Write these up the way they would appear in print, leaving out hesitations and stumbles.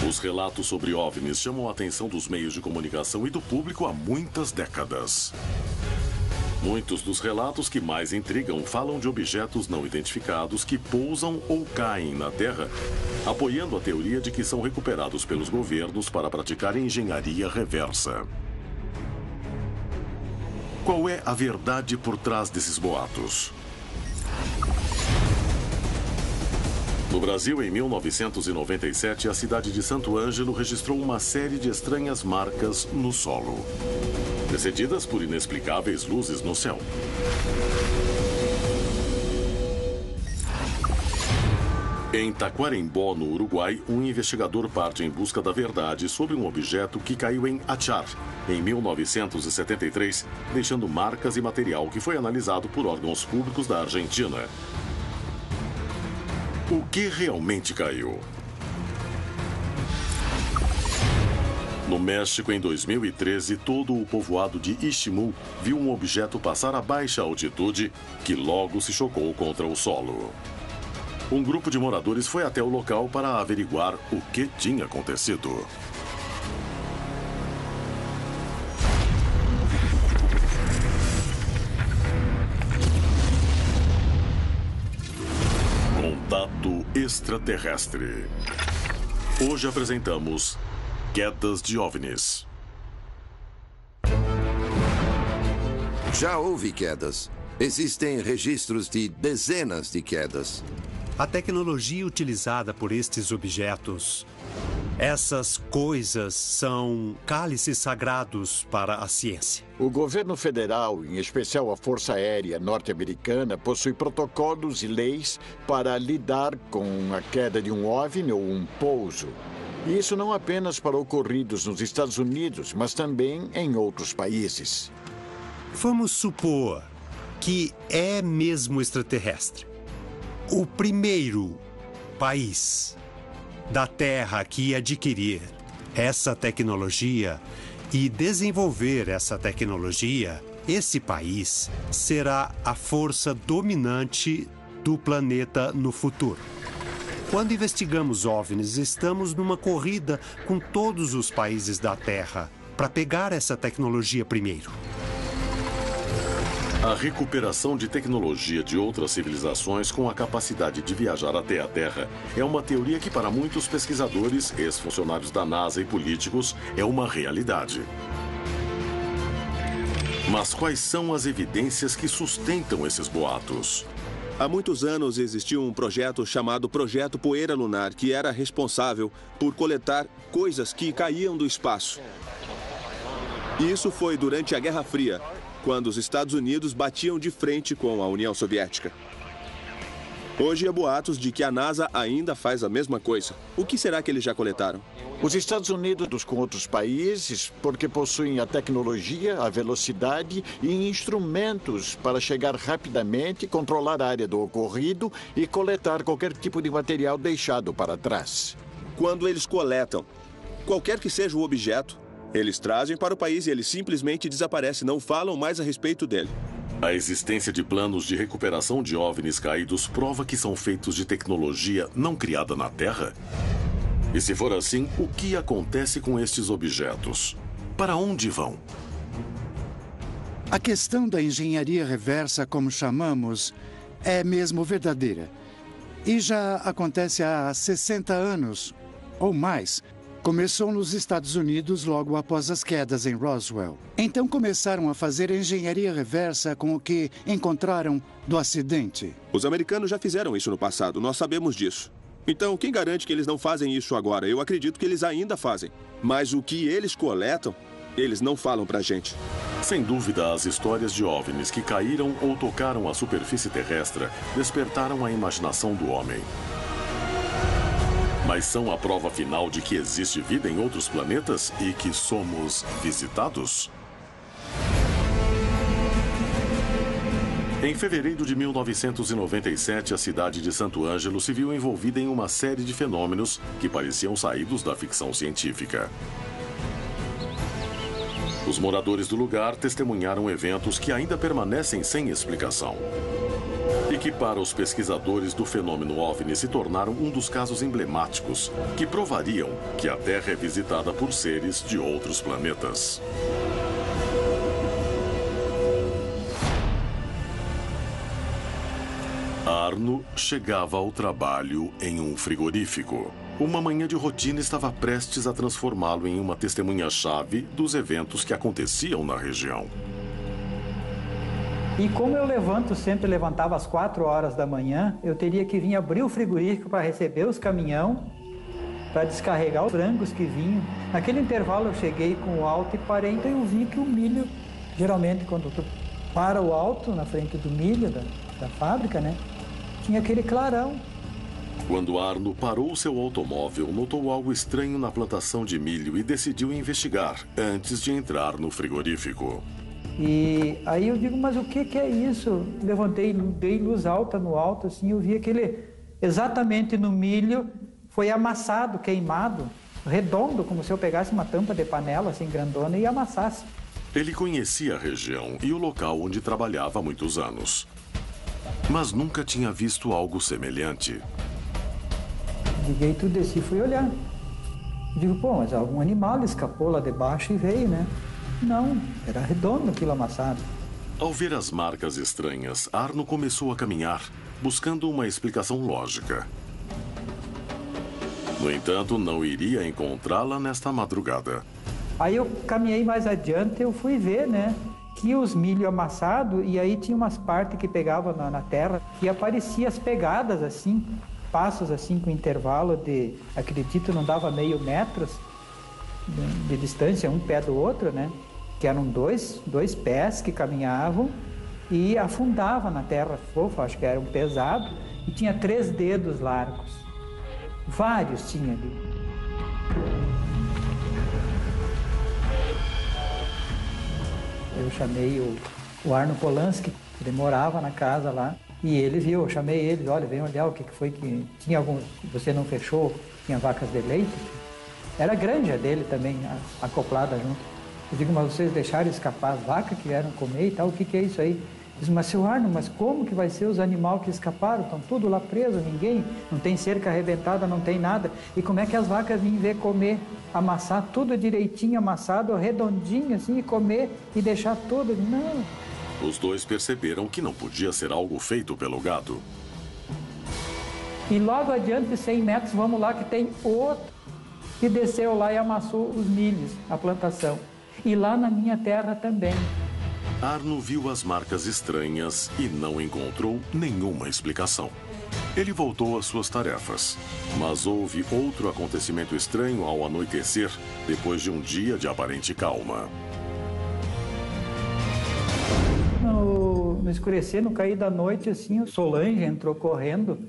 Os relatos sobre OVNIs chamam a atenção dos meios de comunicação e do público há muitas décadas. Muitos dos relatos que mais intrigam falam de objetos não identificados que pousam ou caem na Terra, apoiando a teoria de que são recuperados pelos governos para praticar engenharia reversa. Qual é a verdade por trás desses boatos? No Brasil, em 1997, a cidade de Santo Ângelo registrou uma série de estranhas marcas no solo, precedidas por inexplicáveis luzes no céu. Em Taquarembó, no Uruguai, um investigador parte em busca da verdade sobre um objeto que caiu em Achar, em 1973, deixando marcas e material que foi analisado por órgãos públicos da Argentina. O que realmente caiu? No México, em 2013, todo o povoado de Iximú viu um objeto passar a baixa altitude que logo se chocou contra o solo. Um grupo de moradores foi até o local para averiguar o que tinha acontecido. Contato extraterrestre. Hoje apresentamos quedas de OVNIs. Já houve quedas. Existem registros de dezenas de quedas. A tecnologia utilizada por estes objetos, essas coisas são cálices sagrados para a ciência. O governo federal, em especial a Força Aérea Norte-Americana, possui protocolos e leis para lidar com a queda de um OVNI ou um pouso. E isso não apenas para ocorridos nos Estados Unidos, mas também em outros países. Vamos supor que é mesmo extraterrestre. O primeiro país da Terra que adquirir essa tecnologia e desenvolver essa tecnologia, esse país será a força dominante do planeta no futuro. Quando investigamos OVNIs, estamos numa corrida com todos os países da Terra para pegar essa tecnologia primeiro. A recuperação de tecnologia de outras civilizações com a capacidade de viajar até a Terra é uma teoria que, para muitos pesquisadores, ex-funcionários da NASA e políticos, é uma realidade. Mas quais são as evidências que sustentam esses boatos? Há muitos anos existiu um projeto chamado Projeto Poeira Lunar, que era responsável por coletar coisas que caíam do espaço. E isso foi durante a Guerra Fria, quando os Estados Unidos batiam de frente com a União Soviética. Hoje há boatos de que a NASA ainda faz a mesma coisa. O que será que eles já coletaram? Os Estados Unidos com outros países, porque possuem a tecnologia, a velocidade e instrumentos para chegar rapidamente, controlar a área do ocorrido e coletar qualquer tipo de material deixado para trás. Quando eles coletam, qualquer que seja o objeto, eles trazem para o país e ele simplesmente desaparece, não falam mais a respeito dele. A existência de planos de recuperação de OVNIs caídos prova que são feitos de tecnologia não criada na Terra? E se for assim, o que acontece com estes objetos? Para onde vão? A questão da engenharia reversa, como chamamos, é mesmo verdadeira. E já acontece há 60 anos ou mais. Começou nos Estados Unidos logo após as quedas em Roswell. Então começaram a fazer engenharia reversa com o que encontraram do acidente. Os americanos já fizeram isso no passado, nós sabemos disso. Então, quem garante que eles não fazem isso agora? Eu acredito que eles ainda fazem. Mas o que eles coletam, eles não falam pra gente. Sem dúvida, as histórias de OVNIs que caíram ou tocaram a superfície terrestre despertaram a imaginação do homem. Mas são a prova final de que existe vida em outros planetas e que somos visitados? Em fevereiro de 1997, a cidade de Santo Ângelo se viu envolvida em uma série de fenômenos que pareciam saídos da ficção científica. Os moradores do lugar testemunharam eventos que ainda permanecem sem explicação e que para os pesquisadores do fenômeno OVNI se tornaram um dos casos emblemáticos que provariam que a Terra é visitada por seres de outros planetas. Arno chegava ao trabalho em um frigorífico. Uma manhã de rotina estava prestes a transformá-lo em uma testemunha-chave dos eventos que aconteciam na região. E como eu sempre levantava às 4 horas da manhã, eu teria que vir abrir o frigorífico para receber os caminhão, para descarregar os frangos que vinham. Naquele intervalo eu cheguei com o alto e parei, então eu vi que o milho, geralmente quando tu para o alto na frente do milho da fábrica, né, tinha aquele clarão. Quando Arno parou seu automóvel, notou algo estranho na plantação de milho e decidiu investigar antes de entrar no frigorífico. E aí eu digo, mas o que é isso? Levantei, dei luz alta no alto, assim, eu vi aquele, exatamente no milho, foi amassado, queimado, redondo, como se eu pegasse uma tampa de panela, assim, grandona, e amassasse. Ele conhecia a região e o local onde trabalhava há muitos anos, mas nunca tinha visto algo semelhante. Liguei tudo, desci e fui olhar. Digo, pô, mas algum animal escapou lá debaixo e veio, né? Não, era redondo aquilo amassado. Ao ver as marcas estranhas, Arno começou a caminhar, buscando uma explicação lógica. No entanto, não iria encontrá-la nesta madrugada. Aí eu caminhei mais adiante, eu fui ver, né, que os milho amassados, e aí tinha umas partes que pegavam na terra, e apareciam as pegadas, assim, passos, assim, com intervalo de, acredito, não dava meio metros de distância, um pé do outro, né? Que eram dois pés que caminhavam e afundavam na terra fofa, acho que eram pesados, e tinha 3 dedos largos. Vários tinha ali. Eu chamei o Arno Polanski, ele morava na casa lá, e ele viu, eu chamei ele, olha, vem olhar o que foi que... Tinha algum... Você não fechou? Tinha vacas de leite? Era grande a dele também, acoplada junto. Eu digo, mas vocês deixaram escapar as vacas que vieram comer e tal, o que é isso aí? Diz, mas seu Arno, mas como que vai ser os animais que escaparam? Estão tudo lá presos, ninguém, não tem cerca arrebentada, não tem nada. E como é que as vacas vêm ver comer, amassar tudo direitinho, amassado, redondinho assim, e comer e deixar tudo? Não. Os dois perceberam que não podia ser algo feito pelo gado. E logo adiante de 100 metros, vamos lá que tem outro que desceu lá e amassou os milhos, a plantação. E lá na minha terra também. Arno viu as marcas estranhas e não encontrou nenhuma explicação. Ele voltou às suas tarefas, mas houve outro acontecimento estranho ao anoitecer, depois de um dia de aparente calma. No escurecer, no cair da noite, assim, o Solange entrou correndo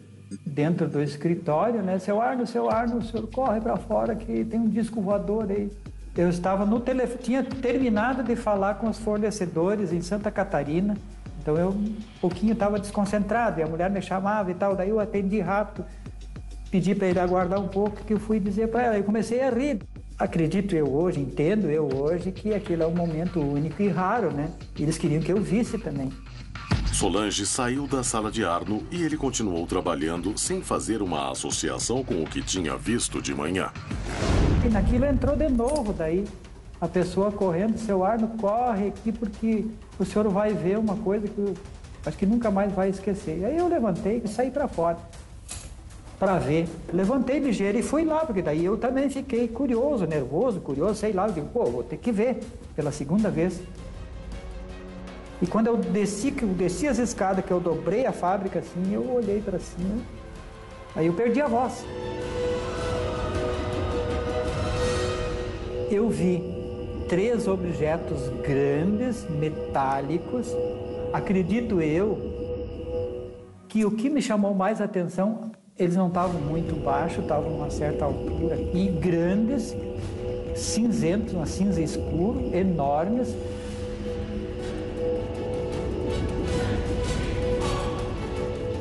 dentro do escritório, né? Seu Arno, o senhor corre para fora que tem um disco voador aí. Eu estava no telefone, tinha terminado de falar com os fornecedores em Santa Catarina, então eu um pouquinho estava desconcentrado, e a mulher me chamava e tal, daí eu atendi rápido, pedi para ele aguardar um pouco, que eu fui dizer para ela, eu comecei a rir. Acredito eu hoje, entendo eu hoje, que aquilo é um momento único e raro, né? Eles queriam que eu visse também. Solange saiu da sala de Arno e ele continuou trabalhando sem fazer uma associação com o que tinha visto de manhã. E naquilo entrou de novo daí, a pessoa correndo, seu Arno, corre aqui porque o senhor vai ver uma coisa que eu acho que nunca mais vai esquecer. E aí eu levantei e saí para fora, para ver. Levantei ligeiro e fui lá, porque daí eu também fiquei curioso, nervoso, sei lá. Eu digo, pô, vou ter que ver pela segunda vez. E quando eu desci as escadas, que eu dobrei a fábrica assim, eu olhei para cima, aí eu perdi a voz. Eu vi 3 objetos grandes, metálicos. Acredito eu que o que me chamou mais a atenção, eles não estavam muito baixos, estavam a uma certa altura, e grandes, cinzentos, uma cinza escura, enormes.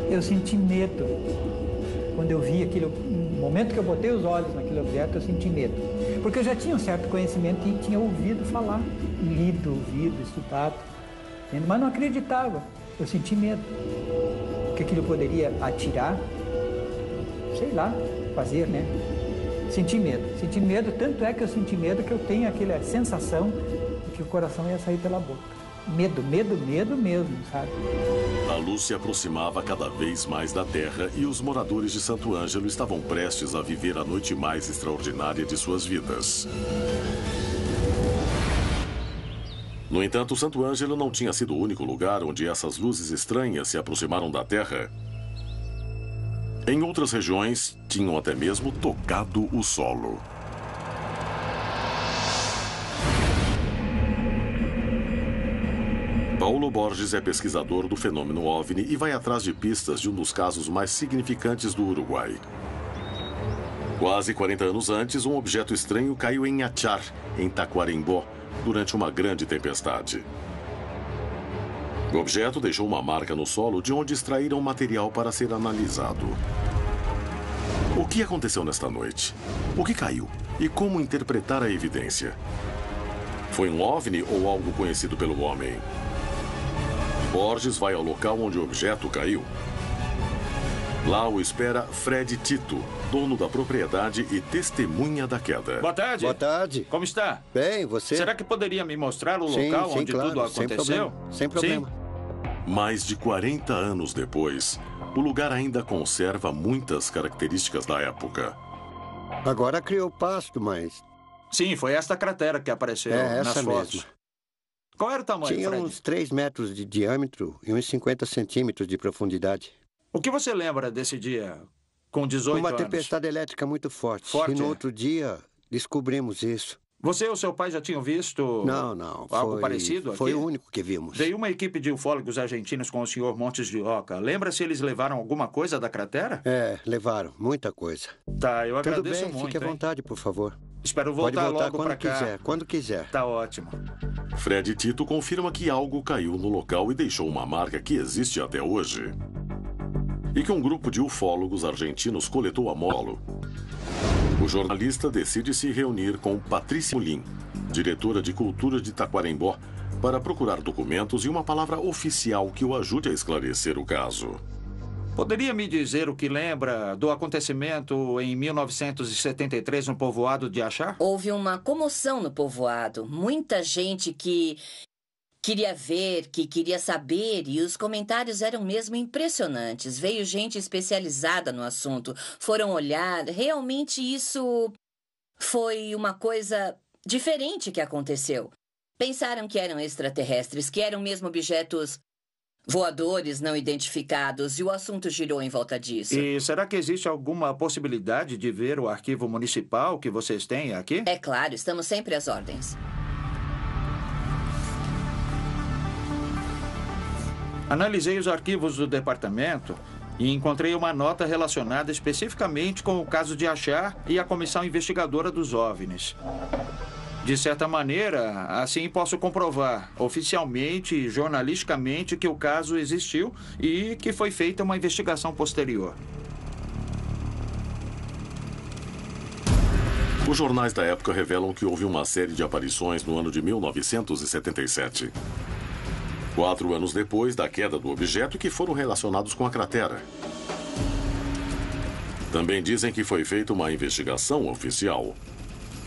Eu senti medo quando eu vi aquilo. No momento que eu botei os olhos naquele objeto, eu senti medo. Porque eu já tinha um certo conhecimento e tinha ouvido falar, lido, ouvido, estudado, mas não acreditava. Eu senti medo. o que aquilo poderia atirar, sei lá, fazer, né? Senti medo, tanto é que eu senti medo que eu tenho aquela sensação de que o coração ia sair pela boca. Medo mesmo, sabe? A luz se aproximava cada vez mais da Terra e os moradores de Santo Ângelo estavam prestes a viver a noite mais extraordinária de suas vidas. No entanto, Santo Ângelo não tinha sido o único lugar onde essas luzes estranhas se aproximaram da Terra. Em outras regiões, tinham até mesmo tocado o solo. Paulo Borges é pesquisador do fenômeno OVNI e vai atrás de pistas de um dos casos mais significantes do Uruguai. Quase 40 anos antes, um objeto estranho caiu em Achar, em Tacuarembó, durante uma grande tempestade. O objeto deixou uma marca no solo de onde extraíram material para ser analisado. O que aconteceu nesta noite? O que caiu? E como interpretar a evidência? Foi um OVNI ou algo conhecido pelo homem? Borges vai ao local onde o objeto caiu. Lá o espera Fred Tito, dono da propriedade e testemunha da queda. Boa tarde. Boa tarde. Como está? Bem, você? Será que poderia me mostrar o local onde claro, tudo aconteceu? Sem problema. Mais de 40 anos depois, o lugar ainda conserva muitas características da época. Agora criou pasto, mas... Sim, foi esta cratera que apareceu nas essa fotos. mesma. Qual era o tamanho, Tinha Fred? uns 3 metros de diâmetro e uns 50 centímetros de profundidade. O que você lembra desse dia, com 18 Uma anos? tempestade elétrica muito forte. Forte, E no é? outro dia, descobrimos isso. Você ou seu pai já tinham visto Não. algo parecido aqui? Foi o único que vimos. Veio uma equipe de ufólogos argentinos com o senhor Montes de Oca. Lembra se eles levaram alguma coisa da cratera? É, levaram muita coisa. Tá, eu Tudo agradeço bem, muito, fique à hein? vontade, por favor. Espero Pode voltar voltar logo quando pra cá. quiser, quando quiser. Tá ótimo. Fred Tito confirma que algo caiu no local e deixou uma marca que existe até hoje. E que um grupo de ufólogos argentinos coletou a molo. O jornalista decide se reunir com Patrícia Molin, diretora de cultura de Tacuarembó, para procurar documentos e uma palavra oficial que o ajude a esclarecer o caso. Poderia me dizer o que lembra do acontecimento em 1973 no povoado de Achar? Houve uma comoção no povoado. Muita gente que queria ver, que queria saber, e os comentários eram mesmo impressionantes. Veio gente especializada no assunto, foram olhar. Realmente isso foi uma coisa diferente que aconteceu. Pensaram que eram extraterrestres, que eram mesmo objetos voadores não identificados, e o assunto girou em volta disso. E será que existe alguma possibilidade de ver o arquivo municipal que vocês têm aqui? É claro, estamos sempre às ordens. Analisei os arquivos do departamento e encontrei uma nota relacionada especificamente com o caso de Achar e a comissão investigadora dos OVNIs. De certa maneira, assim posso comprovar oficialmente e jornalisticamente que o caso existiu e que foi feita uma investigação posterior. Os jornais da época revelam que houve uma série de aparições no ano de 1977. 4 anos depois da queda do objeto, que foram relacionados com a cratera. Também dizem que foi feita uma investigação oficial.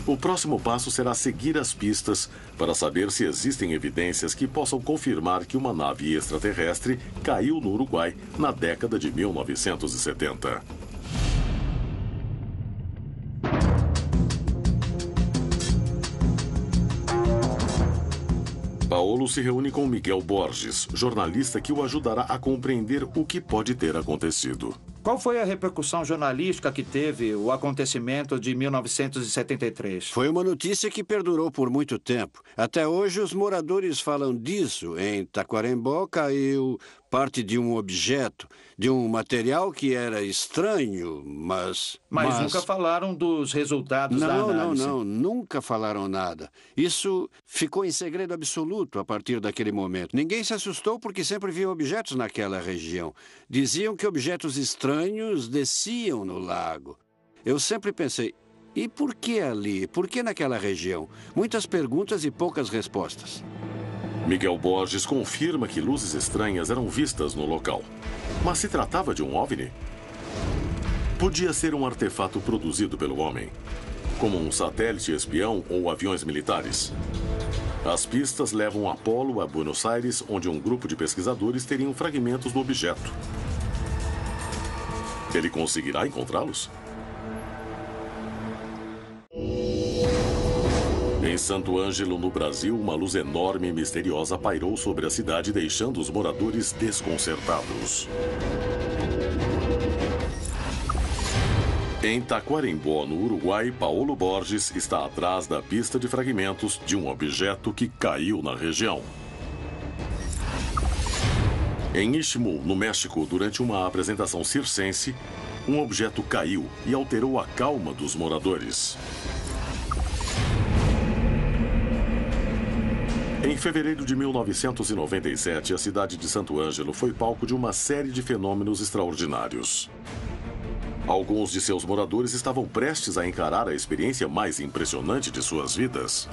O próximo passo será seguir as pistas para saber se existem evidências que possam confirmar que uma nave extraterrestre caiu no Uruguai na década de 1970. Paulo se reúne com Miguel Borges, jornalista que o ajudará a compreender o que pode ter acontecido. Qual foi a repercussão jornalística que teve o acontecimento de 1973? Foi uma notícia que perdurou por muito tempo. Até hoje, os moradores falam disso. Em Tacuarembó caiu parte de um objeto, de um material que era estranho, mas nunca falaram dos resultados da análise. Não, nunca falaram nada. Isso ficou em segredo absoluto a partir daquele momento. Ninguém se assustou porque sempre viam objetos naquela região. Diziam que objetos estranhos desciam no lago. Eu sempre pensei, e por que ali? Por que naquela região? Muitas perguntas e poucas respostas. Miguel Borges confirma que luzes estranhas eram vistas no local. Mas se tratava de um OVNI? Podia ser um artefato produzido pelo homem, como um satélite espião ou aviões militares. As pistas levam Apollo a Buenos Aires, onde um grupo de pesquisadores teriam fragmentos do objeto. Ele conseguirá encontrá-los? Em Santo Ângelo, no Brasil, uma luz enorme e misteriosa pairou sobre a cidade, deixando os moradores desconcertados. Em Taquarembó, no Uruguai, Paulo Borges está atrás da pista de fragmentos de um objeto que caiu na região. Em Istmo, no México, durante uma apresentação circense, um objeto caiu e alterou a calma dos moradores. Em fevereiro de 1997, a cidade de Santo Ângelo foi palco de uma série de fenômenos extraordinários. Alguns de seus moradores estavam prestes a encarar a experiência mais impressionante de suas vidas.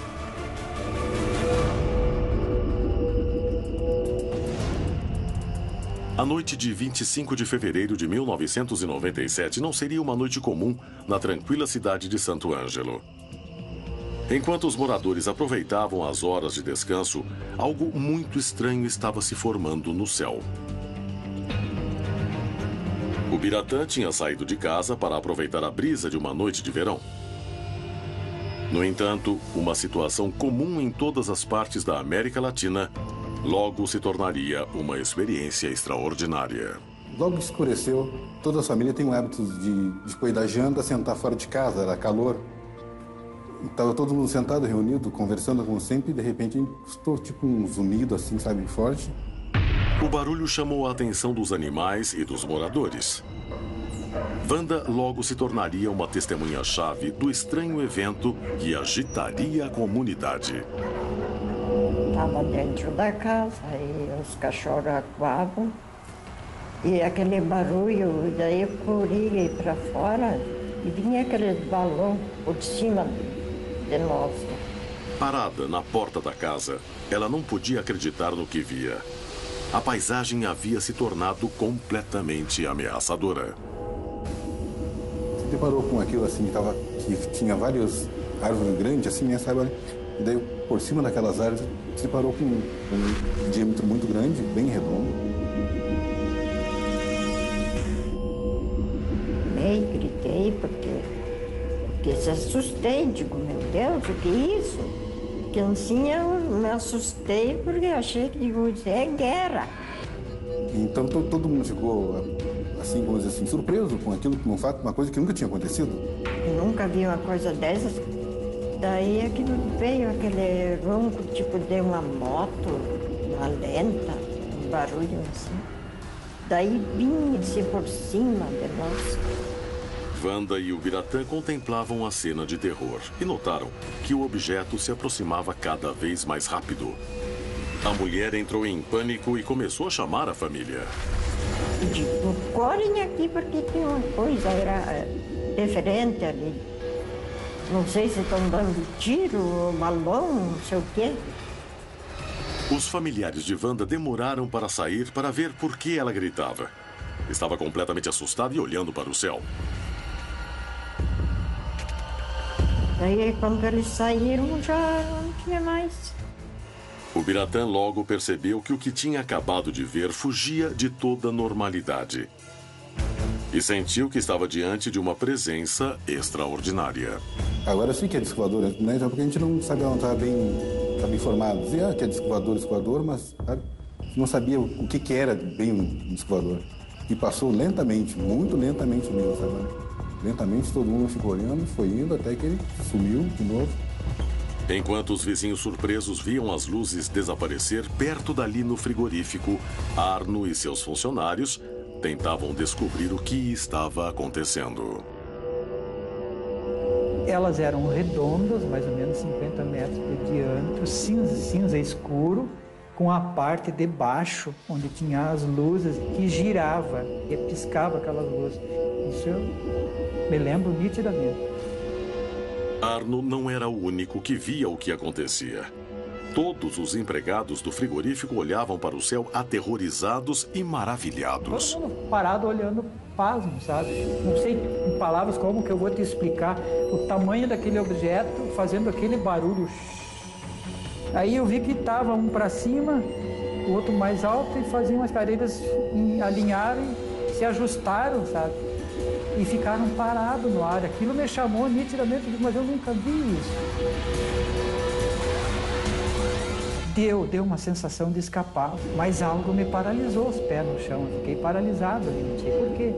A noite de 25 de fevereiro de 1997 não seria uma noite comum na tranquila cidade de Santo Ângelo. Enquanto os moradores aproveitavam as horas de descanso, algo muito estranho estava se formando no céu. O Biratã tinha saído de casa para aproveitar a brisa de uma noite de verão. No entanto, uma situação comum em todas as partes da América Latina logo se tornaria uma experiência extraordinária. Logo que escureceu, toda a família tem o hábito depois da janta, sentar fora de casa, era calor. Estava todo mundo sentado, reunido, conversando como sempre, e de repente estou tipo um zunido assim, sabe, forte. O barulho chamou a atenção dos animais e dos moradores. Wanda logo se tornaria uma testemunha-chave do estranho evento que agitaria a comunidade. Estava dentro da casa e os cachorros acuavam. E aquele barulho, daí eu corri para fora e vinha aquele balão por cima de nós. Parada na porta da casa, ela não podia acreditar no que via. A paisagem havia se tornado completamente ameaçadora. Se deparou com aquilo assim, que tinha várias árvores grandes, assim, né, sabe? E daí, por cima daquelas árvores, se deparou com um diâmetro muito grande, bem redondo. Gritei porque se assustei, digo, meu Deus, o que é isso? Criancinha, eu me assustei porque achei que, digo, é guerra. Então todo mundo ficou, assim, vamos dizer assim, surpreso com aquilo, com um fato, uma coisa que nunca tinha acontecido. Nunca vi uma coisa dessas. Daí é que veio aquele ronco, tipo de uma moto, uma lenta, um barulho assim. Daí vinha-se por cima de nós. Wanda e o Biratã contemplavam a cena de terror e notaram que o objeto se aproximava cada vez mais rápido. A mulher entrou em pânico e começou a chamar a família. Digo, correm aqui porque tem uma coisa diferente ali. Não sei se estão dando tiro, balão, não sei o quê. Os familiares de Wanda demoraram para sair para ver por que ela gritava. Estava completamente assustada e olhando para o céu. Aí, quando eles saíram, já não tinha mais. O Biratã logo percebeu que o que tinha acabado de ver fugia de toda normalidade. E sentiu que estava diante de uma presença extraordinária. Agora eu sei que é disco voador, né? Porque a gente não sabia, não estava bem informado. Dizia que é disco voador, mas sabe? Não sabia o que era bem um disco voador. E passou lentamente, muito lentamente mesmo, sabe? Lentamente todo mundo ficou olhando, foi indo até que ele sumiu de novo. Enquanto os vizinhos surpresos viam as luzes desaparecer, perto dali no frigorífico, Arno e seus funcionários tentavam descobrir o que estava acontecendo. Elas eram redondas, mais ou menos 50 metros de diâmetro, cinza escuro, com a parte de baixo, onde tinha as luzes, que girava e piscava aquelas luzes. Isso eu me lembro nitidamente. Arno não era o único que via o que acontecia. Todos os empregados do frigorífico olhavam para o céu aterrorizados e maravilhados. Todo mundo parado olhando pasmo, sabe? Não sei em palavras como que eu vou te explicar o tamanho daquele objeto fazendo aquele barulho. Aí eu vi que estava um para cima, o outro mais alto e faziam as cadeiras alinharam e se ajustaram, sabe? E ficaram parados no ar. Aquilo me chamou nitidamente, mas eu nunca vi isso. Deu uma sensação de escapar, mas algo me paralisou os pés no chão. Eu fiquei paralisado ali, não sei porquê.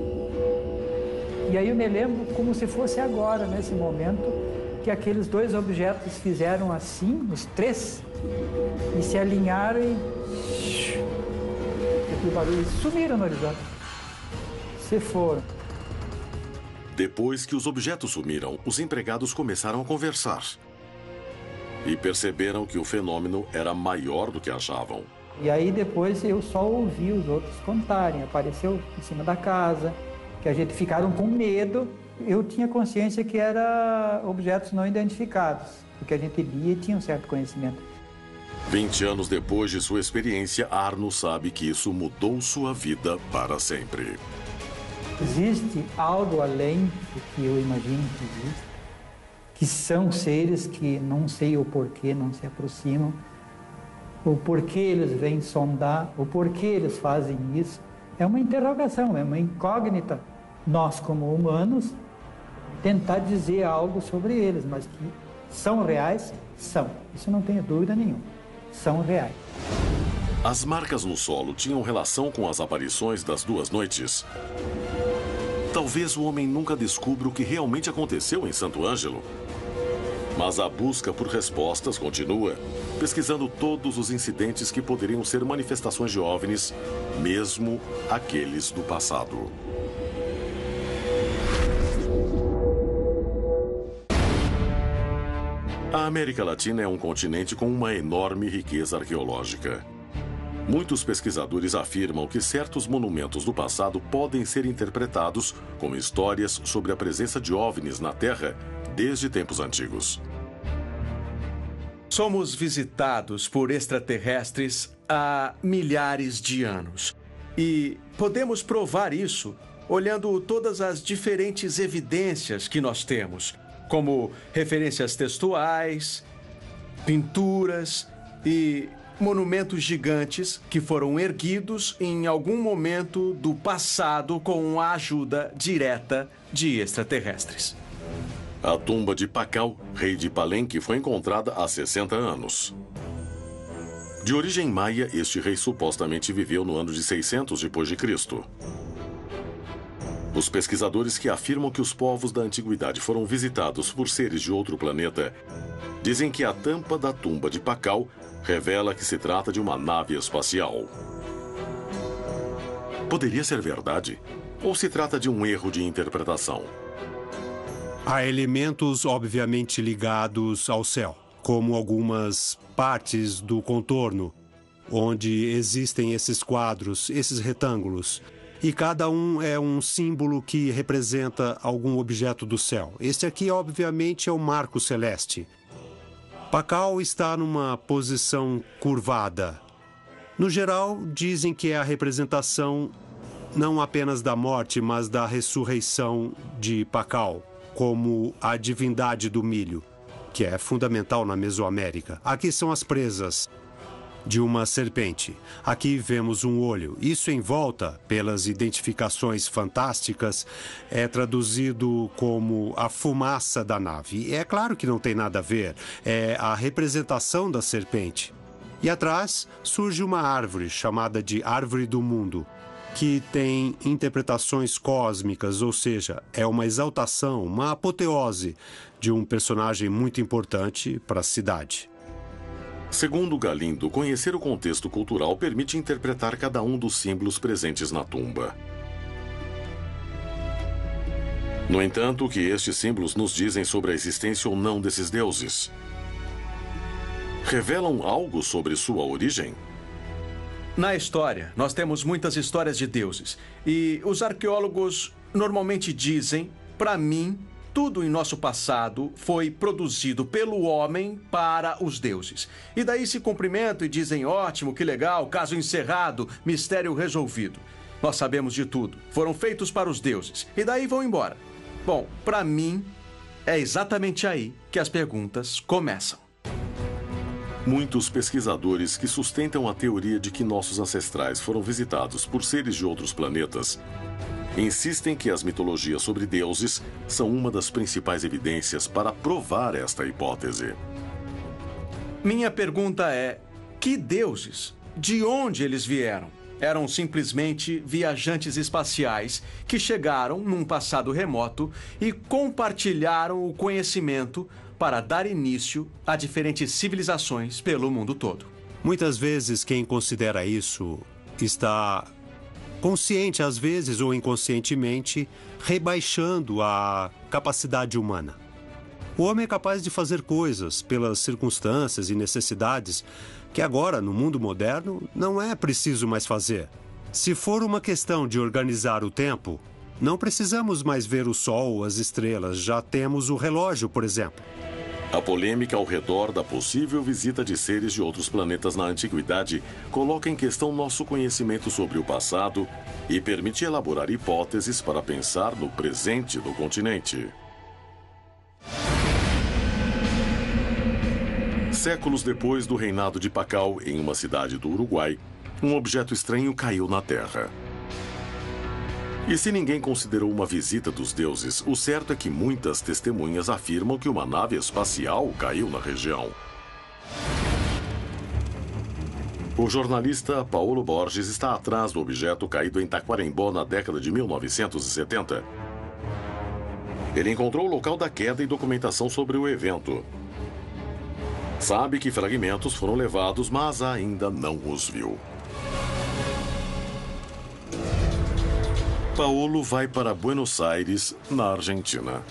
E aí eu me lembro como se fosse agora, nesse momento, que aqueles dois objetos fizeram assim, os três, e se alinharam e aquele barulho, sumiram no horizonte. Se foram. Depois que os objetos sumiram, os empregados começaram a conversar. E perceberam que o fenômeno era maior do que achavam. E aí depois eu só ouvi os outros contarem. Apareceu em cima da casa, que a gente ficaram com medo. Eu tinha consciência que eram objetos não identificados, porque a gente lia e tinha um certo conhecimento. 20 anos depois de sua experiência, Arno sabe que isso mudou sua vida para sempre. Existe algo além do que eu imagino que existe, que são seres que não sei o porquê não se aproximam, o porquê eles vêm sondar, o porquê eles fazem isso. É uma interrogação, é uma incógnita. Nós, como humanos, tentar dizer algo sobre eles, mas que são reais, são. Isso não tenho dúvida nenhuma. São reais. As marcas no solo tinham relação com as aparições das duas noites? Talvez o homem nunca descubra o que realmente aconteceu em Santo Ângelo. Mas a busca por respostas continua, pesquisando todos os incidentes que poderiam ser manifestações de OVNIs, mesmo aqueles do passado. A América Latina é um continente com uma enorme riqueza arqueológica. Muitos pesquisadores afirmam que certos monumentos do passado podem ser interpretados como histórias sobre a presença de OVNIs na Terra desde tempos antigos. Somos visitados por extraterrestres há milhares de anos. E podemos provar isso olhando todas as diferentes evidências que nós temos, como referências textuais, pinturas e monumentos gigantes que foram erguidos em algum momento do passado com a ajuda direta de extraterrestres. A tumba de Pakal, rei de Palenque, foi encontrada há 60 anos. De origem maia, este rei supostamente viveu no ano de 600 depois de Cristo. Os pesquisadores que afirmam que os povos da antiguidade foram visitados por seres de outro planeta dizem que a tampa da tumba de Pakal revela que se trata de uma nave espacial. Poderia ser verdade? Ou se trata de um erro de interpretação? Há elementos obviamente ligados ao céu, como algumas partes do contorno, onde existem esses quadros, esses retângulos. E cada um é um símbolo que representa algum objeto do céu. Este aqui, obviamente, é o marco celeste. Pakal está numa posição curvada. No geral, dizem que é a representação não apenas da morte, mas da ressurreição de Pakal, como a divindade do milho, que é fundamental na Mesoamérica. Aqui são as presas de uma serpente. Aqui vemos um olho. Isso em volta, pelas identificações fantásticas, é traduzido como a fumaça da nave. E é claro que não tem nada a ver. É a representação da serpente. E atrás surge uma árvore, chamada de Árvore do Mundo, que tem interpretações cósmicas, ou seja, é uma exaltação, uma apoteose de um personagem muito importante para a cidade. Segundo Galindo, conhecer o contexto cultural permite interpretar cada um dos símbolos presentes na tumba. No entanto, o que estes símbolos nos dizem sobre a existência ou não desses deuses? Revelam algo sobre sua origem? Na história, nós temos muitas histórias de deuses. E os arqueólogos normalmente dizem, para mim, tudo em nosso passado foi produzido pelo homem para os deuses. E daí se cumprimentam e dizem, ótimo, que legal, caso encerrado, mistério resolvido. Nós sabemos de tudo. Foram feitos para os deuses. E daí vão embora. Bom, para mim, é exatamente aí que as perguntas começam. Muitos pesquisadores que sustentam a teoria de que nossos ancestrais foram visitados por seres de outros planetas insistem que as mitologias sobre deuses são uma das principais evidências para provar esta hipótese. Minha pergunta é, que deuses? De onde eles vieram? Eram simplesmente viajantes espaciais que chegaram num passado remoto e compartilharam o conhecimento para dar início a diferentes civilizações pelo mundo todo. Muitas vezes quem considera isso está consciente, às vezes ou inconscientemente, rebaixando a capacidade humana. O homem é capaz de fazer coisas pelas circunstâncias e necessidades que agora, no mundo moderno, não é preciso mais fazer. Se for uma questão de organizar o tempo, não precisamos mais ver o sol ou as estrelas, já temos o relógio, por exemplo. A polêmica ao redor da possível visita de seres de outros planetas na antiguidade coloca em questão nosso conhecimento sobre o passado e permite elaborar hipóteses para pensar no presente do continente. Séculos depois do reinado de Pacal, em uma cidade do Uruguai, um objeto estranho caiu na Terra. E se ninguém considerou uma visita dos deuses, o certo é que muitas testemunhas afirmam que uma nave espacial caiu na região. O jornalista Paulo Borges está atrás do objeto caído em Taquarembó na década de 1970. Ele encontrou o local da queda e documentação sobre o evento. Sabe que fragmentos foram levados, mas ainda não os viu. Paulo vai para Buenos Aires, na Argentina,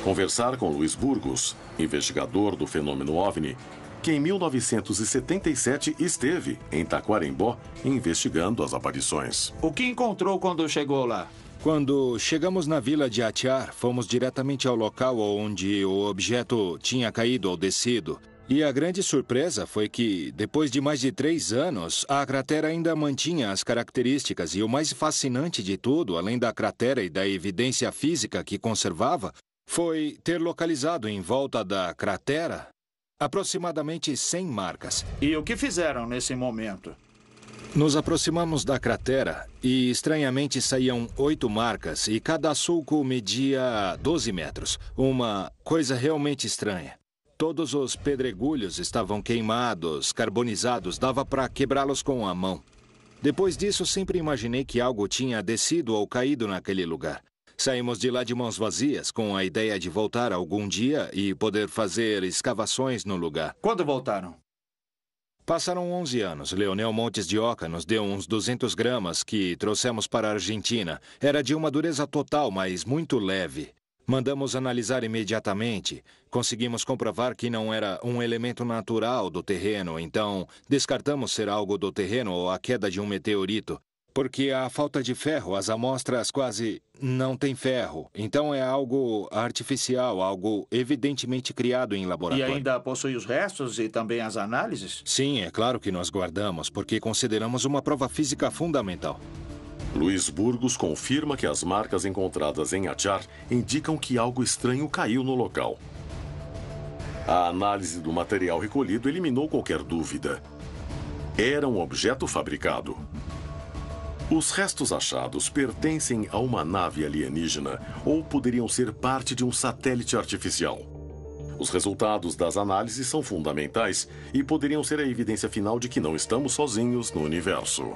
conversar com Luiz Burgos, investigador do fenômeno OVNI, que em 1977 esteve em Taquarembó investigando as aparições. O que encontrou quando chegou lá? Quando chegamos na vila de Atiar, fomos diretamente ao local onde o objeto tinha caído ou descido. E a grande surpresa foi que, depois de mais de 3 anos, a cratera ainda mantinha as características. E o mais fascinante de tudo, além da cratera e da evidência física que conservava, foi ter localizado em volta da cratera aproximadamente 100 marcas. E o que fizeram nesse momento? Nos aproximamos da cratera e, estranhamente, saíam 8 marcas e cada sulco media 12 metros. Uma coisa realmente estranha. Todos os pedregulhos estavam queimados, carbonizados, dava para quebrá-los com a mão. Depois disso, sempre imaginei que algo tinha descido ou caído naquele lugar. Saímos de lá de mãos vazias, com a ideia de voltar algum dia e poder fazer escavações no lugar. Quando voltaram? Passaram 11 anos. Leonel Montes de Oca nos deu uns 200 gramas que trouxemos para a Argentina. Era de uma dureza total, mas muito leve. Mandamos analisar imediatamente. Conseguimos comprovar que não era um elemento natural do terreno, então descartamos ser algo do terreno ou a queda de um meteorito. Porque a falta de ferro, as amostras quase não têm ferro. Então é algo artificial, algo evidentemente criado em laboratório. E ainda possui os restos e também as análises? Sim, é claro que nós guardamos, porque consideramos uma prova física fundamental. Luiz Burgos confirma que as marcas encontradas em Atiar indicam que algo estranho caiu no local. A análise do material recolhido eliminou qualquer dúvida. Era um objeto fabricado. Os restos achados pertencem a uma nave alienígena ou poderiam ser parte de um satélite artificial. Os resultados das análises são fundamentais e poderiam ser a evidência final de que não estamos sozinhos no universo.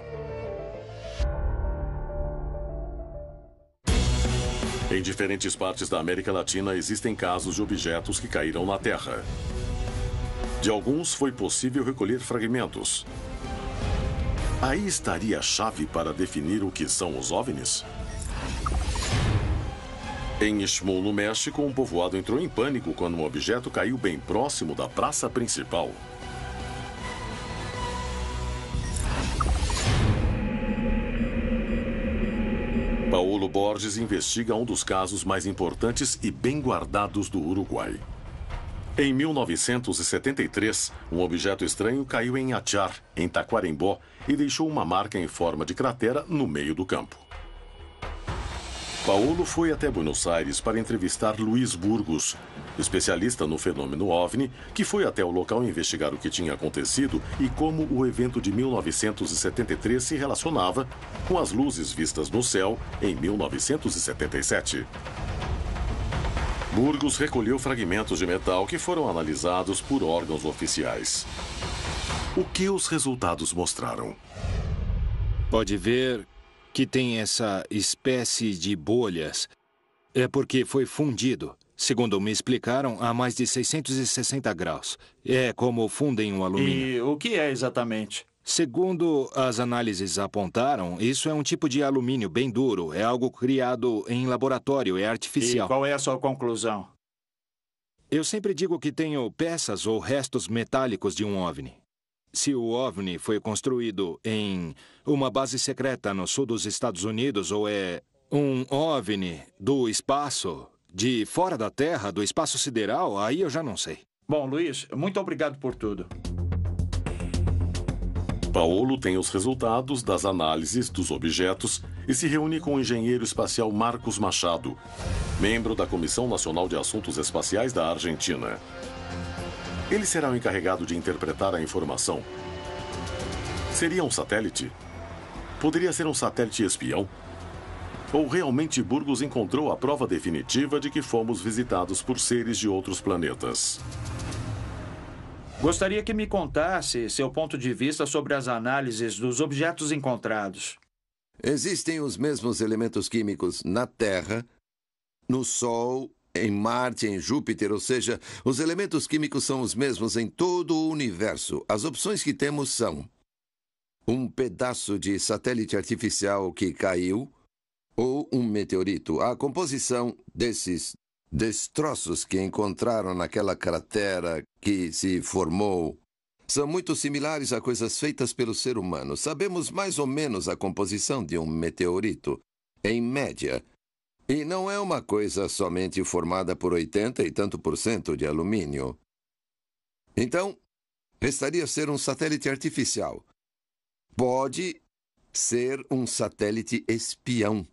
Em diferentes partes da América Latina existem casos de objetos que caíram na Terra. De alguns foi possível recolher fragmentos. Aí estaria a chave para definir o que são os OVNIs? Em Istmo, no México, um povoado entrou em pânico quando um objeto caiu bem próximo da praça principal. Paulo Paulo Borges investiga um dos casos mais importantes e bem guardados do Uruguai. Em 1973, um objeto estranho caiu em Achar, em Taquarembó, e deixou uma marca em forma de cratera no meio do campo. Paulo foi até Buenos Aires para entrevistar Luiz Burgos, especialista no fenômeno OVNI, que foi até o local investigar o que tinha acontecido e como o evento de 1973 se relacionava com as luzes vistas no céu em 1977. Burgos recolheu fragmentos de metal que foram analisados por órgãos oficiais. O que os resultados mostraram? Pode ver que tem essa espécie de bolhas. É porque foi fundido. Segundo me explicaram, a mais de 660 graus. É como fundem um alumínio. E o que é exatamente? Segundo as análises apontaram, isso é um tipo de alumínio bem duro. É algo criado em laboratório, é artificial. E qual é a sua conclusão? Eu sempre digo que tenho peças ou restos metálicos de um OVNI. Se o OVNI foi construído em uma base secreta no sul dos Estados Unidos ou é um OVNI do espaço, de fora da Terra, do espaço sideral, aí eu já não sei. Bom, Luiz, muito obrigado por tudo. Paulo tem os resultados das análises dos objetos e se reúne com o engenheiro espacial Marcos Machado, membro da Comissão Nacional de Assuntos Espaciais da Argentina. Ele será o encarregado de interpretar a informação. Seria um satélite? Poderia ser um satélite espião? Ou realmente Burgos encontrou a prova definitiva de que fomos visitados por seres de outros planetas? Gostaria que me contasse seu ponto de vista sobre as análises dos objetos encontrados. Existem os mesmos elementos químicos na Terra, no Sol, em Marte, em Júpiter, ou seja, os elementos químicos são os mesmos em todo o universo. As opções que temos são um pedaço de satélite artificial que caiu ou um meteorito. A composição desses destroços que encontraram naquela cratera que se formou são muito similares a coisas feitas pelo ser humano. Sabemos mais ou menos a composição de um meteorito, em média. E não é uma coisa somente formada por 80 e tanto por cento de alumínio. Então, restaria ser um satélite artificial. Pode ser um satélite espião,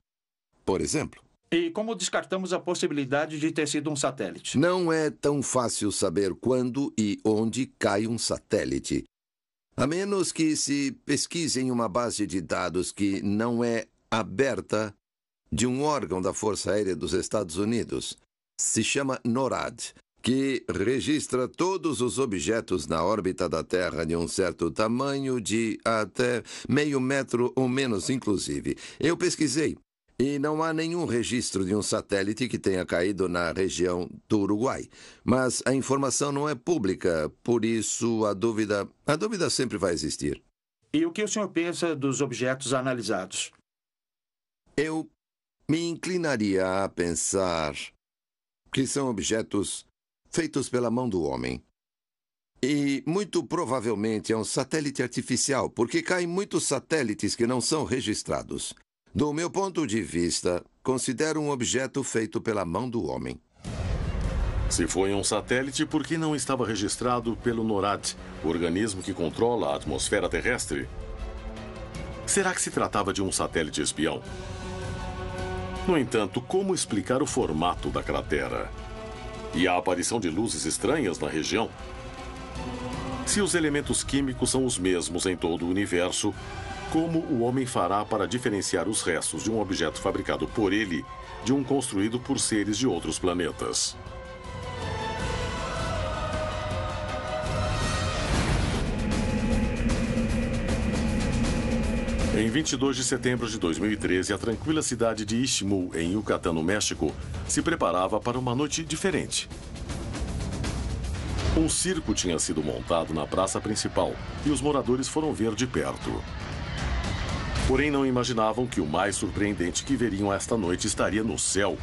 por exemplo. E como descartamos a possibilidade de ter sido um satélite? Não é tão fácil saber quando e onde cai um satélite. A menos que se pesquise em uma base de dados que não é aberta de um órgão da Força Aérea dos Estados Unidos. Se chama NORAD, que registra todos os objetos na órbita da Terra de um certo tamanho, de até meio metro ou menos, inclusive. Eu pesquisei. E não há nenhum registro de um satélite que tenha caído na região do Uruguai. Mas a informação não é pública, por isso a dúvida sempre vai existir. E o que o senhor pensa dos objetos analisados? Eu me inclinaria a pensar que são objetos feitos pela mão do homem. E muito provavelmente é um satélite artificial, porque caem muitos satélites que não são registrados. Do meu ponto de vista, considero um objeto feito pela mão do homem. Se foi um satélite, por que não estava registrado pelo NORAD, o organismo que controla a atmosfera terrestre? Será que se tratava de um satélite espião? No entanto, como explicar o formato da cratera? E a aparição de luzes estranhas na região? Se os elementos químicos são os mesmos em todo o universo, como o homem fará para diferenciar os restos de um objeto fabricado por ele de um construído por seres de outros planetas? Em 22 de setembro de 2013, a tranquila cidade de Istmul, em Yucatán, no México, se preparava para uma noite diferente. Um circo tinha sido montado na praça principal e os moradores foram ver de perto. Porém, não imaginavam que o mais surpreendente que veriam esta noite estaria no céu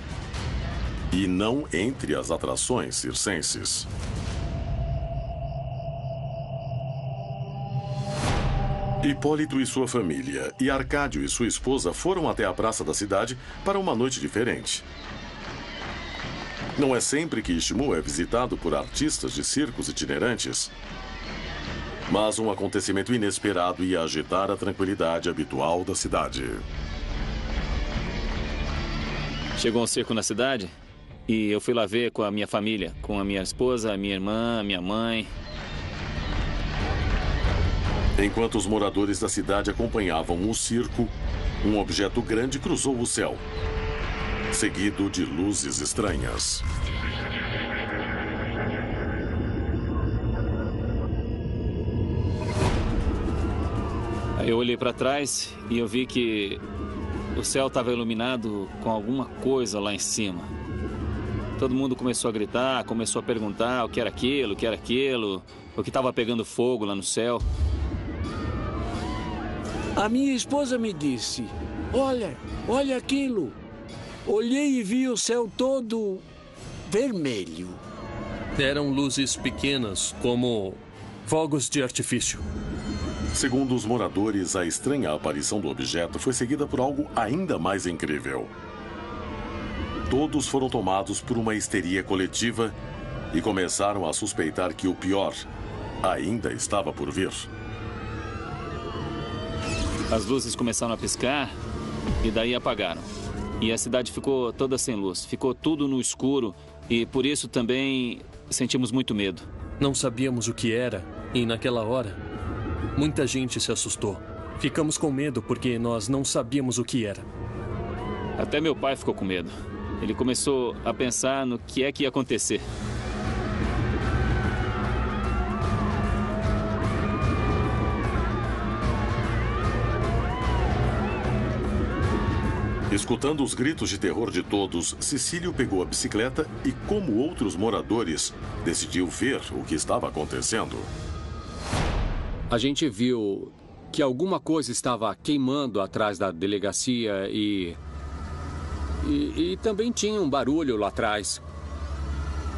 e não entre as atrações circenses. Hipólito e sua família e Arcádio e sua esposa foram até a praça da cidade para uma noite diferente. Não é sempre que Istmo é visitado por artistas de circos itinerantes. Mas um acontecimento inesperado ia agitar a tranquilidade habitual da cidade. Chegou um circo na cidade e eu fui lá ver com a minha família, com a minha esposa, a minha irmã, a minha mãe. Enquanto os moradores da cidade acompanhavam o circo, um objeto grande cruzou o céu, seguido de luzes estranhas. Aí eu olhei para trás e eu vi que o céu estava iluminado com alguma coisa lá em cima. Todo mundo começou a gritar, começou a perguntar o que era aquilo, o que era aquilo, o que estava pegando fogo lá no céu. A minha esposa me disse, olha aquilo. Olhei e vi o céu todo vermelho. Eram luzes pequenas, como fogos de artifício. Segundo os moradores, a estranha aparição do objeto foi seguida por algo ainda mais incrível. Todos foram tomados por uma histeria coletiva e começaram a suspeitar que o pior ainda estava por vir. As luzes começaram a piscar e daí apagaram. E a cidade ficou toda sem luz, ficou tudo no escuro e por isso também sentimos muito medo. Não sabíamos o que era e naquela hora muita gente se assustou. Ficamos com medo porque nós não sabíamos o que era. Até meu pai ficou com medo. Ele começou a pensar no que é que ia acontecer. Escutando os gritos de terror de todos, Cecílio pegou a bicicleta e, como outros moradores, decidiu ver o que estava acontecendo. A gente viu que alguma coisa estava queimando atrás da delegacia e também tinha um barulho lá atrás.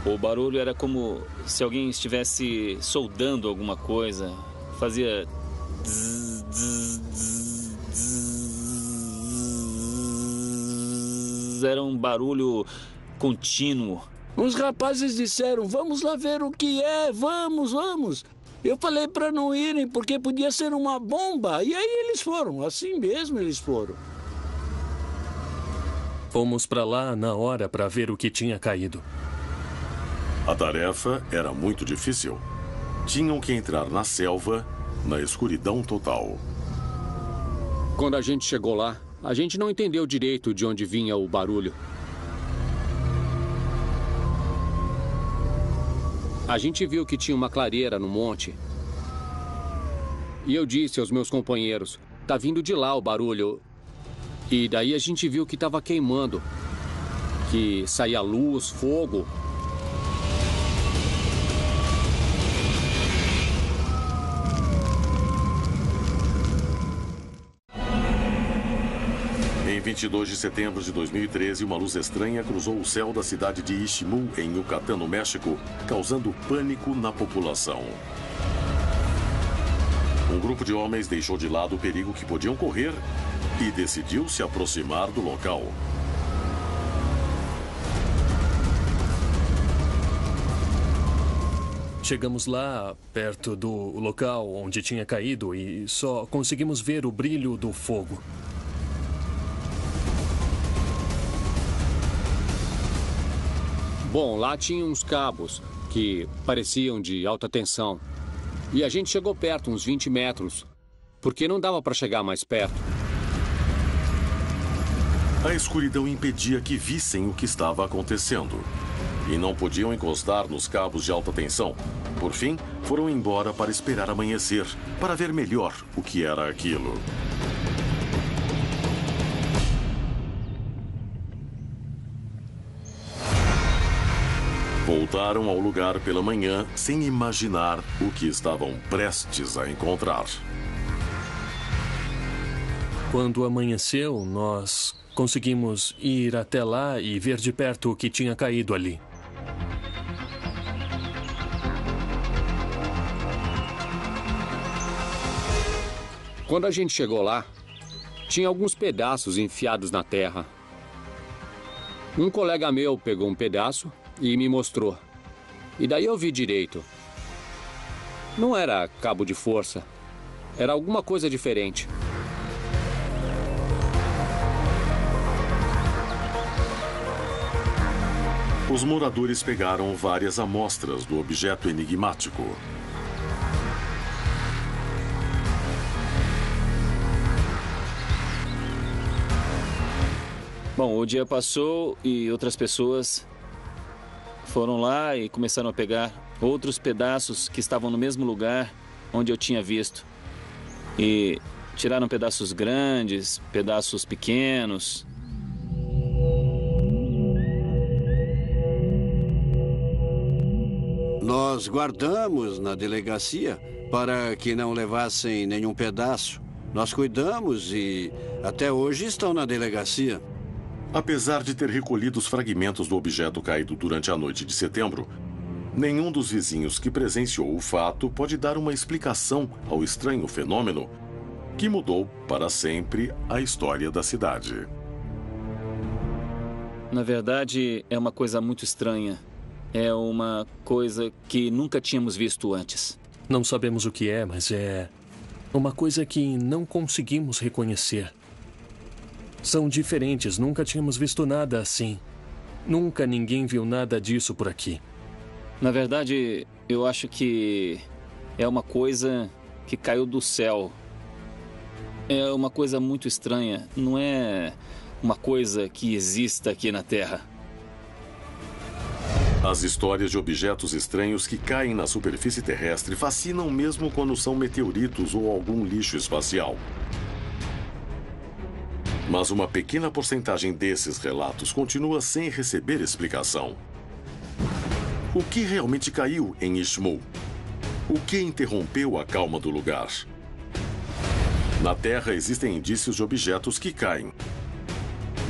O barulho era como se alguém estivesse soldando alguma coisa. Fazia... Era um barulho contínuo. Os rapazes disseram, vamos lá ver o que é, vamos. Eu falei para não irem porque podia ser uma bomba. E aí eles foram, assim mesmo eles foram. Fomos para lá na hora para ver o que tinha caído. A tarefa era muito difícil. Tinham que entrar na selva, na escuridão total. Quando a gente chegou lá, a gente não entendeu direito de onde vinha o barulho. A gente viu que tinha uma clareira no monte. E eu disse aos meus companheiros, tá vindo de lá o barulho. E daí a gente viu que estava queimando. Que saía luz, fogo. Em 22 de setembro de 2013, uma luz estranha cruzou o céu da cidade de Istmo, em Yucatán, no México, causando pânico na população. Um grupo de homens deixou de lado o perigo que podiam correr e decidiu se aproximar do local. Chegamos lá, perto do local onde tinha caído, e só conseguimos ver o brilho do fogo. Bom, lá tinha uns cabos que pareciam de alta tensão. E a gente chegou perto, uns 20 metros, porque não dava para chegar mais perto. A escuridão impedia que vissem o que estava acontecendo. E não podiam encostar nos cabos de alta tensão. Por fim, foram embora para esperar amanhecer, para ver melhor o que era aquilo. Voltaram ao lugar pela manhã sem imaginar o que estavam prestes a encontrar. Quando amanheceu, nós conseguimos ir até lá e ver de perto o que tinha caído ali. Quando a gente chegou lá, tinha alguns pedaços enfiados na terra. Um colega meu pegou um pedaço e me mostrou. E daí eu vi direito. Não era cabo de força. Era alguma coisa diferente. Os moradores pegaram várias amostras do objeto enigmático. Bom, o dia passou e outras pessoas foram lá e começaram a pegar outros pedaços que estavam no mesmo lugar onde eu tinha visto. E tiraram pedaços grandes, pedaços pequenos. Nós guardamos na delegacia para que não levassem nenhum pedaço. Nós cuidamos e até hoje estão na delegacia. Apesar de ter recolhido os fragmentos do objeto caído durante a noite de setembro, nenhum dos vizinhos que presenciou o fato pode dar uma explicação ao estranho fenômeno que mudou para sempre a história da cidade. Na verdade, é uma coisa muito estranha. É uma coisa que nunca tínhamos visto antes. Não sabemos o que é, mas é uma coisa que não conseguimos reconhecer. São diferentes, nunca tínhamos visto nada assim. Nunca ninguém viu nada disso por aqui. Na verdade, eu acho que é uma coisa que caiu do céu. É uma coisa muito estranha. Não é uma coisa que exista aqui na Terra. As histórias de objetos estranhos que caem na superfície terrestre fascinam mesmo quando são meteoritos ou algum lixo espacial. Mas uma pequena porcentagem desses relatos continua sem receber explicação. O que realmente caiu em Ishmael? O que interrompeu a calma do lugar? Na Terra existem indícios de objetos que caem.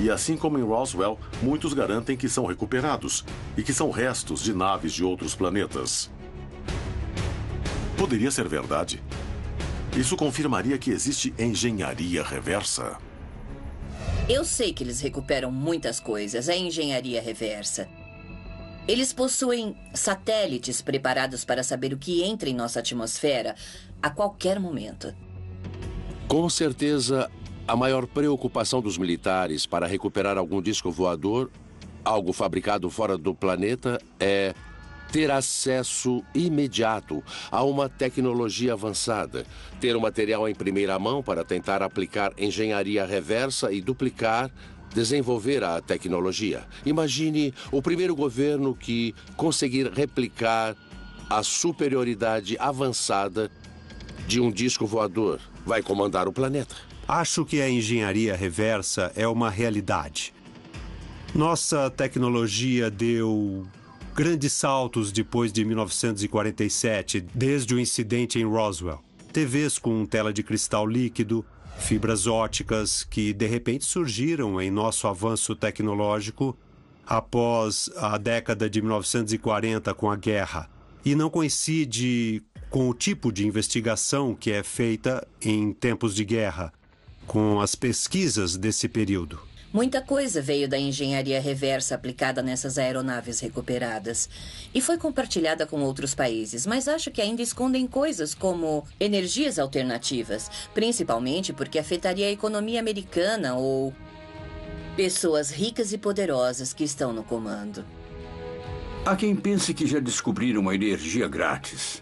E assim como em Roswell, muitos garantem que são recuperados e que são restos de naves de outros planetas. Poderia ser verdade? Isso confirmaria que existe engenharia reversa? Eu sei que eles recuperam muitas coisas, a engenharia reversa. Eles possuem satélites preparados para saber o que entra em nossa atmosfera a qualquer momento. Com certeza, a maior preocupação dos militares para recuperar algum disco voador, algo fabricado fora do planeta, é ter acesso imediato a uma tecnologia avançada, ter o material em primeira mão para tentar aplicar engenharia reversa e duplicar, desenvolver a tecnologia. Imagine o primeiro governo que conseguir replicar a superioridade avançada de um disco voador. Vai comandar o planeta. Acho que a engenharia reversa é uma realidade. Nossa tecnologia deu grandes saltos depois de 1947, desde o incidente em Roswell. TVs com tela de cristal líquido, fibras óticas que de repente surgiram em nosso avanço tecnológico após a década de 1940 com a guerra. E não coincide com o tipo de investigação que é feita em tempos de guerra, com as pesquisas desse período. Muita coisa veio da engenharia reversa aplicada nessas aeronaves recuperadas e foi compartilhada com outros países, mas acho que ainda escondem coisas como energias alternativas, principalmente porque afetaria a economia americana ou pessoas ricas e poderosas que estão no comando. Há quem pense que já descobriram uma energia grátis.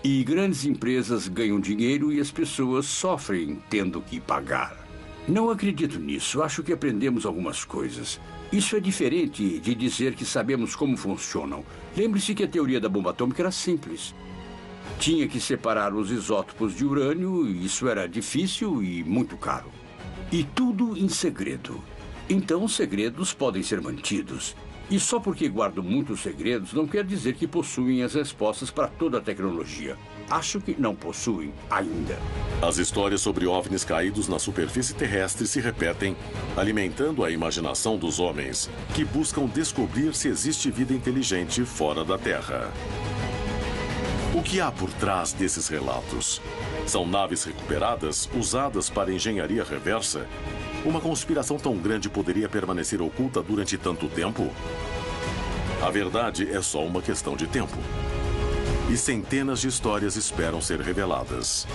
E grandes empresas ganham dinheiro e as pessoas sofrem tendo que pagar. Não acredito nisso. Acho que aprendemos algumas coisas. Isso é diferente de dizer que sabemos como funcionam. Lembre-se que a teoria da bomba atômica era simples. Tinha que separar os isótopos de urânio e isso era difícil e muito caro. E tudo em segredo. Então, segredos podem ser mantidos. E só porque guardam muitos segredos não quer dizer que possuem as respostas para toda a tecnologia. Acho que não possuem ainda. As histórias sobre OVNIs caídos na superfície terrestre se repetem, alimentando a imaginação dos homens, que buscam descobrir se existe vida inteligente fora da Terra. O que há por trás desses relatos? São naves recuperadas, usadas para engenharia reversa? Uma conspiração tão grande poderia permanecer oculta durante tanto tempo? A verdade é só uma questão de tempo. E centenas de histórias esperam ser reveladas.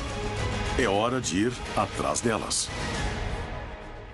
É hora de ir atrás delas.